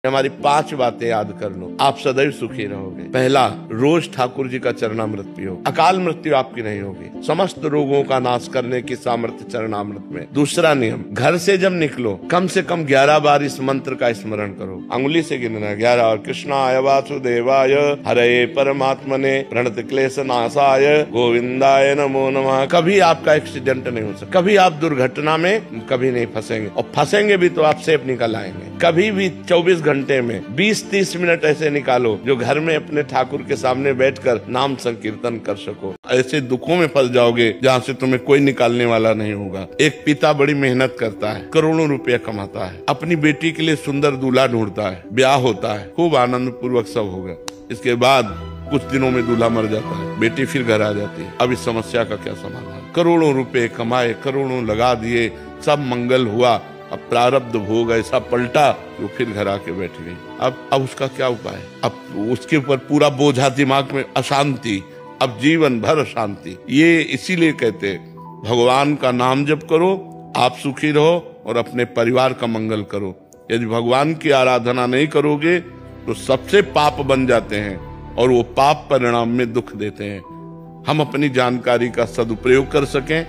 हमारी 5 बातें याद कर लो, आप सदैव सुखी रहोगे। पहला, रोज ठाकुर जी का चरणामृत पियो, अकाल मृत्यु आपकी नहीं होगी। समस्त रोगों का नाश करने की सामर्थ्य चरणामृत में। दूसरा नियम, घर से जब निकलो कम से कम 11 बार इस मंत्र का स्मरण करो। अंगुली से गिनना 11 और कृष्णाय वासुदेवाय हरे परमात्मने प्रणत क्लेश नाशाय गोविंदाय नमो नमः। कभी आपका एक्सीडेंट नहीं हो सकता, कभी आप दुर्घटना में कभी नहीं फंसेंगे, और फंसेंगे भी तो आप सेफ निकल आएंगे। कभी भी 24 घंटे में 20-30 मिनट ऐसे निकालो जो घर में अपने ठाकुर के सामने बैठकर नाम संकीर्तन कर सको। ऐसे दुखों में फंस जाओगे जहाँ से तुम्हें कोई निकालने वाला नहीं होगा। एक पिता बड़ी मेहनत करता है, करोड़ों रुपया कमाता है, अपनी बेटी के लिए सुंदर दूल्हा ढूंढता है, ब्याह होता है, खूब आनंद पूर्वक सब होगा। इसके बाद कुछ दिनों में दूल्हा मर जाता है, बेटी फिर घर आ जाती है। अब इस समस्या का क्या समाधान? करोड़ों रुपए कमाए, करोड़ों लगा दिए, सब मंगल हुआ, अब प्रारब्ध भोग ऐसा पलटा वो फिर घर आके बैठ गई। अब उसका क्या उपाय? अब उसके ऊपर पूरा बोझा, दिमाग में अशांति, अब जीवन भर अशांति। ये इसीलिए कहते भगवान का नाम जप करो, आप सुखी रहो और अपने परिवार का मंगल करो। यदि भगवान की आराधना नहीं करोगे तो सबसे पाप बन जाते हैं और वो पाप परिणाम में दुख देते हैं। हम अपनी जानकारी का सदुपयोग कर सकें,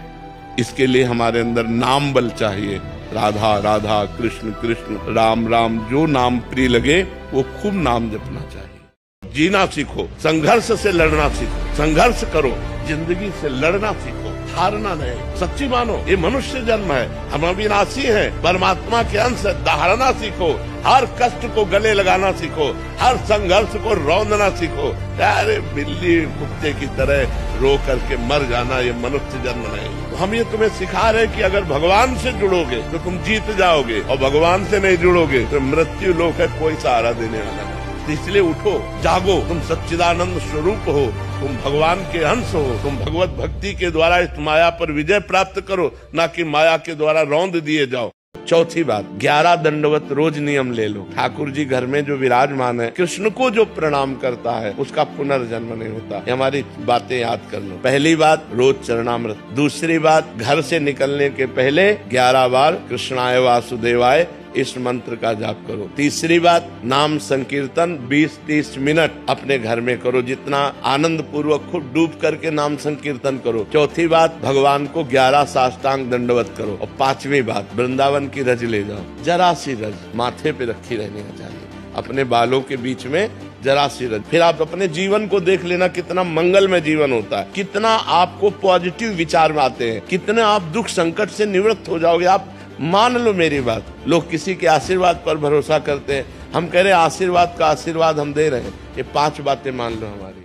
इसके लिए हमारे अंदर नाम बल चाहिए। राधा राधा, कृष्ण कृष्ण, राम राम, जो नाम प्रिय लगे वो खूब नाम जपना चाहिए। जीना सीखो, संघर्ष से लड़ना सीखो, संघर्ष करो, जिंदगी से लड़ना सीखो, हारना नहीं। सच्ची मानो ये मनुष्य जन्म है, हम अविनाशी हैं, परमात्मा के अंश, दहाड़ना सीखो, हर कष्ट को गले लगाना सीखो, हर संघर्ष को रौंदना सीखो। अरे बिल्ली कुत्ते की तरह रो करके मर जाना ये मनुष्य जन्म नहीं। हम ये तुम्हें सिखा रहे कि अगर भगवान से जुड़ोगे तो तुम जीत जाओगे, और भगवान से नहीं जुड़ोगे तो मृत्यु लोक है, कोई सहारा देने वाला नहीं। इसलिए उठो, जागो, तुम सच्चिदानंद स्वरूप हो, तुम भगवान के अंश हो, तुम भगवत भक्ति के द्वारा इस माया पर विजय प्राप्त करो, ना कि माया के द्वारा रौंद दिए जाओ। चौथी बात, 11 दंडवत रोज नियम ले लो। ठाकुर जी घर में जो विराजमान है, कृष्ण को जो प्रणाम करता है उसका पुनर्जन्म नहीं होता। ये हमारी बातें याद कर लो। पहली बात, रोज चरणामृत। दूसरी बात, घर से निकलने के पहले 11 बार कृष्णाय वासुदेवाय इस मंत्र का जाप करो। तीसरी बात, नाम संकीर्तन 20-30 मिनट अपने घर में करो, जितना आनंद पूर्वक खुद डूब करके नाम संकीर्तन करो। चौथी बात, भगवान को 11 साष्टांग दंडवत करो। और 5वीं बात, वृंदावन की रज ले जाओ, जरा सी रज माथे पे रखी रहनी चाहिए, अपने बालों के बीच में जरा सी रज। फिर आप अपने जीवन को देख लेना, कितना मंगलमय जीवन होता है, कितना आपको पॉजिटिव विचार आते हैं, कितने आप दुख संकट से निवृत्त हो जाओगे। आप मान लो मेरी बात, लोग किसी के आशीर्वाद पर भरोसा करते हैं, हम कह रहे हैं आशीर्वाद का आशीर्वाद हम दे रहे हैं। ये 5 बातें मान लो हमारी।